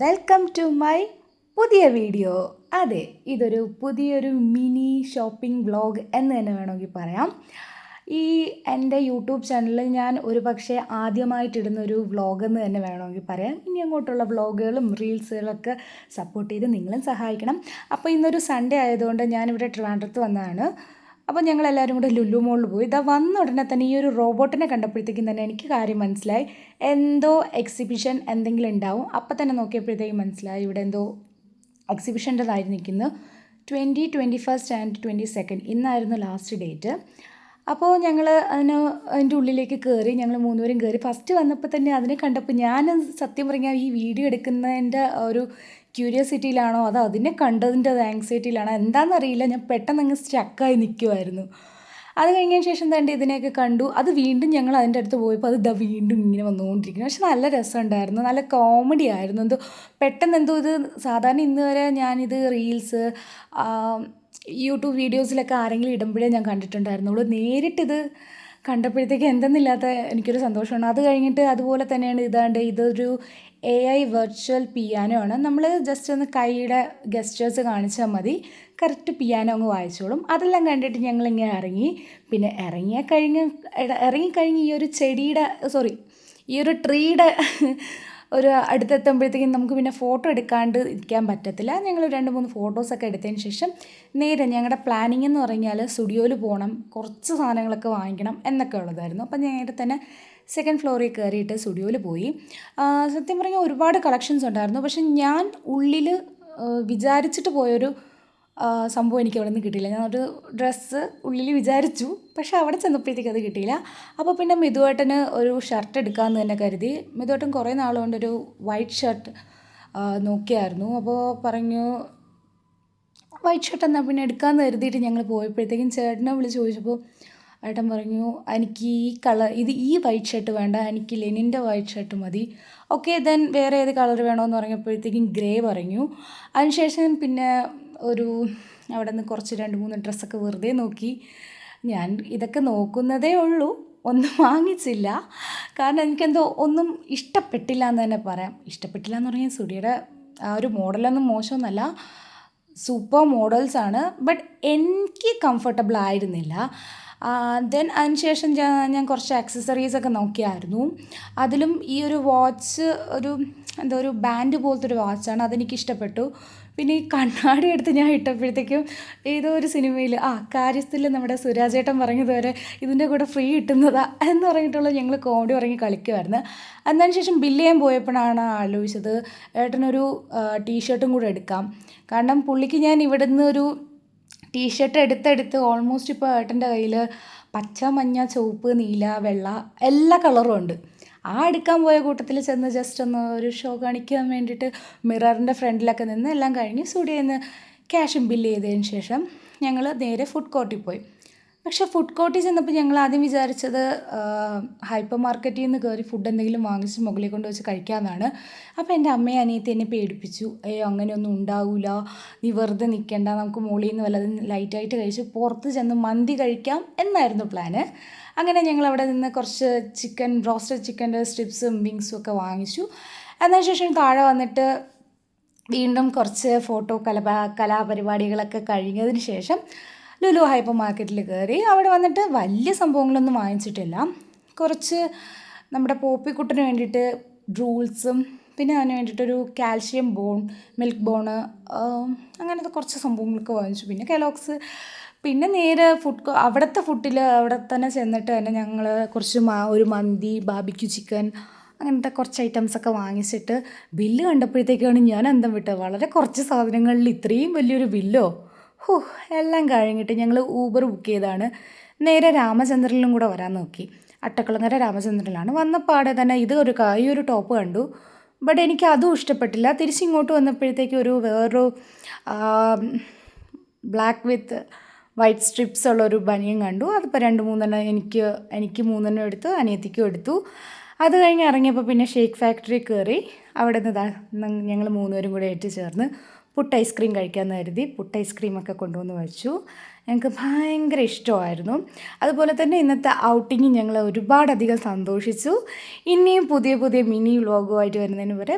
Welcome to my പുതിയ video. അതെ, ഇതൊരു പുതിയൊരു മിനി ഷോപ്പിംഗ് വ്ളോഗ് എന്ന് തന്നെ വേണമെങ്കിൽ പറയാം. ഈ എൻ്റെ യൂട്യൂബ് ചാനലിൽ ഞാൻ ഒരു പക്ഷേ ആദ്യമായിട്ടിടുന്നൊരു വ്ളോഗെന്ന് തന്നെ വേണമെങ്കിൽ പറയാം. ഇനി അങ്ങോട്ടുള്ള വ്ളോഗുകളും റീൽസുകളൊക്കെ സപ്പോർട്ട് ചെയ്ത് നിങ്ങളും സഹായിക്കണം. അപ്പോൾ ഇന്നൊരു സൺഡേ ആയതുകൊണ്ട് ഞാനിവിടെ ട്രിവാൻഡ്രത്ത് വന്നതാണ്. അപ്പോൾ ഞങ്ങളെല്ലാവരും കൂടെ ലുലു മോളിൽ പോയി. ഇതാ വന്ന ഉടനെ തന്നെ ഈ ഒരു റോബോട്ടിനെ കണ്ടപ്പോഴത്തേക്കും തന്നെ എനിക്ക് കാര്യം മനസ്സിലായി. എന്തോ എക്സിബിഷൻ എന്തെങ്കിലും ഉണ്ടാവും. അപ്പം തന്നെ നോക്കിയപ്പോഴത്തേക്കും മനസ്സിലായി ഇവിടെ എന്തോ എക്സിബിഷൻ്റെതായി നിൽക്കുന്നു. 21 ആൻഡ് 22 ഇന്നായിരുന്നു ലാസ്റ്റ് ഡേറ്റ്. അപ്പോൾ ഞങ്ങൾ അതിൻ്റെ ഉള്ളിലേക്ക് കയറി. ഞങ്ങൾ മൂന്നുപേരും കയറി. ഫസ്റ്റ് വന്നപ്പോൾ തന്നെ അതിനെ കണ്ടപ്പോൾ ഞാൻ സത്യം പറഞ്ഞാൽ ഈ വീഡിയോ എടുക്കുന്നതിൻ്റെ ഒരു ക്യൂരിയോസിറ്റിയിലാണോ അതോ അതിനെ കണ്ടതിൻ്റെ ആങ്സൈറ്റിയിലാണോ എന്താണെന്നറിയില്ല, ഞാൻ പെട്ടെന്ന് സ്റ്റക്കായി നിൽക്കുമായിരുന്നു. അത് കഴിഞ്ഞതിന് ശേഷം തന്നെ ഇതിനെയൊക്കെ കണ്ടു. അത് വീണ്ടും ഞങ്ങൾ അതിൻ്റെ അടുത്ത് പോയപ്പോൾ അത് വീണ്ടും ഇങ്ങനെ വന്നുകൊണ്ടിരിക്കുന്നു. പക്ഷെ നല്ല രസമുണ്ടായിരുന്നു, നല്ല കോമഡി ആയിരുന്നു. എന്തോ പെട്ടെന്ന് എന്തോ ഇത് സാധാരണ ഇന്ന് വരെ ഞാനിത് റീൽസ് യൂട്യൂബ് വീഡിയോസിലൊക്കെ ആരെങ്കിലും ഇടുമ്പോഴേ ഞാൻ കണ്ടിട്ടുണ്ടായിരുന്നുള്ളൂ. നേരിട്ടിത് കണ്ടപ്പോഴത്തേക്ക് എന്തെന്നില്ലാത്ത എനിക്കൊരു സന്തോഷമാണ്. അത് കഴിഞ്ഞിട്ട് അതുപോലെ തന്നെയാണ് ഇതൊരു AI വെർച്വൽ പിയാനോ ആണ്. നമ്മൾ ജസ്റ്റ് ഒന്ന് കൈയുടെ ഗസ്റ്റേഴ്സ് കാണിച്ചാൽ മതി, കറക്റ്റ് പിയാനോ അങ്ങ് വായിച്ചോളും. അതെല്ലാം കണ്ടിട്ട് ഞങ്ങളിങ്ങനെ ഇറങ്ങി. പിന്നെ ഇറങ്ങിക്കഴിഞ്ഞ് ഈ ഒരു ട്രീയുടെ ഒരു അടുത്തെത്തുമ്പോഴത്തേക്കും നമുക്ക് പിന്നെ ഫോട്ടോ എടുക്കാണ്ട് ഇരിക്കാൻ പറ്റത്തില്ല. ഞങ്ങൾ 2-3 ഫോട്ടോസൊക്കെ എടുത്തതിന് ശേഷം നേരെ ഞങ്ങളുടെ പ്ലാനിങ് എന്ന് പറഞ്ഞാൽ സ്റ്റുഡിയോയിൽ പോകണം, കുറച്ച് സാധനങ്ങളൊക്കെ വാങ്ങിക്കണം എന്നൊക്കെ ഉള്ളതായിരുന്നു. അപ്പം നേരെ തന്നെ സെക്കൻഡ് ഫ്ലോറിൽ കയറിയിട്ട് സ്റ്റുഡിയോയിൽ പോയി. സത്യം പറഞ്ഞാൽ ഒരുപാട് കളക്ഷൻസ് ഉണ്ടായിരുന്നു. പക്ഷെ ഞാൻ ഉള്ളിൽ വിചാരിച്ചിട്ട് പോയൊരു സംഭവം എനിക്ക് അവിടെ നിന്ന് കിട്ടിയില്ല. ഞാനൊരു ഡ്രസ്സ് ഉള്ളിൽ വിചാരിച്ചു, പക്ഷെ അവിടെ ചെന്നപ്പോഴത്തേക്ക് അത് കിട്ടിയില്ല. അപ്പോൾ പിന്നെ മിഥുവേട്ടന് ഒരു ഷർട്ട് എടുക്കാമെന്ന് തന്നെ കരുതി. മിഥുവേട്ടൻ കുറേ നാളുകൊണ്ടൊരു വൈറ്റ് ഷർട്ട് നോക്കിയായിരുന്നു. അപ്പോൾ പറഞ്ഞു വൈറ്റ് ഷർട്ട് എന്നാൽ പിന്നെ എടുക്കാമെന്ന് കരുതിയിട്ട് ഞങ്ങൾ പോയപ്പോഴത്തേക്കും ചേട്ടനെ വിളിച്ച് ചോദിച്ചപ്പോൾ ഏട്ടൻ പറഞ്ഞു എനിക്ക് ഈ വൈറ്റ് ഷർട്ട് വേണ്ട, എനിക്ക് ലെനിൻ്റെ വൈറ്റ് ഷർട്ട് മതി. ഓക്കെ, ദെൻ വേറെ ഏത് കളർ വേണമെന്ന് പറഞ്ഞപ്പോഴത്തേക്കും ഗ്രേ പറഞ്ഞു. അതിനുശേഷം പിന്നെ അവിടെ നിന്ന് കുറച്ച് 2-3 ഡ്രസ്സൊക്കെ വെറുതെ നോക്കി. ഞാൻ ഇതൊക്കെ നോക്കുന്നതേ ഉള്ളൂ, ഒന്നും വാങ്ങിച്ചില്ല. കാരണം എനിക്കെന്തോ ഒന്നും ഇഷ്ടപ്പെട്ടില്ല എന്ന് തന്നെ പറയാം. ഇഷ്ടപ്പെട്ടില്ല എന്ന് പറഞ്ഞാൽ സുഡിയുടെ ആ ഒരു മോഡലൊന്നും മോശമൊന്നുമല്ല, സൂപ്പർ മോഡൽസാണ്. ബട്ട് എനിക്ക് കംഫർട്ടബിൾ ആയിരുന്നില്ല. ദെൻ അതിനുശേഷം ഞാൻ കുറച്ച് ആക്സസറീസൊക്കെ നോക്കിയായിരുന്നു. അതിലും ഈ ഒരു വാച്ച് ഒരു ബാൻഡ് പോലത്തെ ഒരു വാച്ചാണ്, അതെനിക്കിഷ്ടപ്പെട്ടു. പിന്നെ ഈ കണ്ണാടി എടുത്ത് ഞാൻ ഇട്ടപ്പോഴത്തേക്കും ഏതോ ഒരു സിനിമയിൽ കാര്യസ്ഥയിൽ നമ്മുടെ സുരാജേട്ടൻ പറഞ്ഞതുവരെ ഇതിൻ്റെ കൂടെ ഫ്രീ കിട്ടുന്നതാ എന്ന് പറഞ്ഞിട്ടുള്ള ഞങ്ങൾ കോമഡി പറഞ്ഞ് കളിക്കുമായിരുന്നു. അതിനുശേഷം ബില്ല് ചെയ്യാൻ പോയപ്പോഴാണ് ആലോചിച്ചത് ഏട്ടനൊരു ടീഷർട്ടും കൂടെ എടുക്കാം. കാരണം പുള്ളിക്ക് ഞാൻ ഇവിടെ നിന്ന് ഒരു ടീഷർട്ട് എടുത്ത് ഓൾമോസ്റ്റ് ഇപ്പോൾ ഏട്ടൻ്റെ കയ്യിൽ പച്ച, മഞ്ഞ, ചുവപ്പ്, നീല, വെള്ള എല്ലാ കളറും ഉണ്ട്. എടുക്കാൻ പോയ കൂട്ടത്തിൽ ചെന്ന് ജസ്റ്റ് ഒന്ന് ഒരു ഷോ കാണിക്കാൻ വേണ്ടിയിട്ട് മിററിൻ്റെ ഫ്രണ്ടിലൊക്കെ നിന്ന് എല്ലാം കഴിഞ്ഞ് സ്റ്റുഡിയോയിൽ നിന്ന് ക്യാഷും ബില്ല് ചെയ്തതിന് ശേഷം ഞങ്ങൾ നേരെ ഫുഡ് കോർട്ടിൽ പോയി. പക്ഷേ ഫുഡ് കോർട്ടിൽ ചെന്നപ്പോൾ ഞങ്ങൾ ആദ്യം വിചാരിച്ചത് ഹൈപ്പർ മാർക്കറ്റിൽ നിന്ന് കയറി ഫുഡ് എന്തെങ്കിലും വാങ്ങിച്ച് മുകളിൽ കൊണ്ട് വെച്ച് കഴിക്കാമെന്നാണ്. അപ്പോൾ എൻ്റെ അമ്മയും അനിയത്തി എന്നെ പേടിപ്പിച്ചു. അങ്ങനെയൊന്നും ഉണ്ടാവില്ല, നീ വെറുതെ നിൽക്കേണ്ട, നമുക്ക് മുകളിൽ നിന്ന് വല്ലതും ലൈറ്റായിട്ട് കഴിച്ച് പുറത്ത് ചെന്ന് മന്തി കഴിക്കാം എന്നായിരുന്നു പ്ലാന്. അങ്ങനെ ഞങ്ങൾ അവിടെ നിന്ന് കുറച്ച് റോസ്റ്റഡ് ചിക്കൻ്റെ സ്ട്രിപ്സും വിങ്സും ഒക്കെ വാങ്ങിച്ചു. അതിനുശേഷം താഴെ വന്നിട്ട് വീണ്ടും കുറച്ച് ഫോട്ടോ കലാപരിപാടികളൊക്കെ കഴിഞ്ഞതിന് ശേഷം ലുലു ഹൈപ്പർ മാർക്കറ്റിൽ കയറി. അവിടെ വന്നിട്ട് വലിയ സംഭവങ്ങളൊന്നും വാങ്ങിച്ചിട്ടില്ല. കുറച്ച് നമ്മുടെ പോപ്പിക്കുട്ടിന് വേണ്ടിയിട്ട് ഡ്രൂൾസും പിന്നെ അതിന് വേണ്ടിയിട്ടൊരു കാൽഷ്യം മിൽക്ക് ബോണ് അങ്ങനത്തെ കുറച്ച് സംഭവങ്ങളൊക്കെ വാങ്ങിച്ചു. പിന്നെ കെലോക്സ്. പിന്നെ നേരെ അവിടെ തന്നെ ചെന്നിട്ട് തന്നെ ഞങ്ങൾ കുറച്ച് ഒരു മന്തി, ബാർബിക്യൂ ചിക്കൻ അങ്ങനത്തെ കുറച്ച് ഐറ്റംസൊക്കെ വാങ്ങിച്ചിട്ട് ബില്ല് കണ്ടപ്പോഴത്തേക്കാണ് ഞാൻ അന്തം വിട്ടത്. വളരെ കുറച്ച് സാധനങ്ങളിൽ ഇത്രയും വലിയൊരു ബില്ലോ! എല്ലാം കഴിഞ്ഞിട്ട് ഞങ്ങൾ ഊബർ ബുക്ക് ചെയ്താണ് നേരെ രാമചന്ദ്രനിലും കൂടെ വരാൻ നോക്കി. അട്ടക്കുളങ്ങര രാമചന്ദ്രനിലാണ്. വന്നപ്പാടെ തന്നെ ഈ ഒരു ടോപ്പ് കണ്ടു. ബട്ട് എനിക്ക് അതും ഇഷ്ടപ്പെട്ടില്ല. തിരിച്ചിങ്ങോട്ട് വന്നപ്പോഴത്തേക്കും വേറൊരു ബ്ലാക്ക് വിത്ത് വൈറ്റ് സ്ട്രിപ്സ് ഉള്ളൊരു ബനിയൻ കണ്ടു. അതിപ്പോൾ 2-3 എനിക്ക് 3 എടുത്തു, അനിയത്തിക്കും എടുത്തു. അത് കഴിഞ്ഞ് ഇറങ്ങിയപ്പോൾ പിന്നെ ഷേക്ക് ഫാക്ടറി കയറി. അവിടെ നിന്ന് ഞങ്ങൾ 3 പേരും കൂടെ ചേർന്ന് പുട്ട് ഐസ്ക്രീം കഴിക്കാമെന്ന് കരുതി പുട്ട് ഐസ്ക്രീമൊക്കെ കൊണ്ടുവന്ന് വെച്ചു. ഞങ്ങൾക്ക് ഭയങ്കര ഇഷ്ടമായിരുന്നു. അതുപോലെ തന്നെ ഇന്നത്തെ ഔട്ടിങ് ഞങ്ങൾ ഒരുപാടധികം സന്തോഷിച്ചു. ഇനിയും പുതിയ മിനി വ്ളോഗുമായിട്ട് വരുന്നതിന് വരെ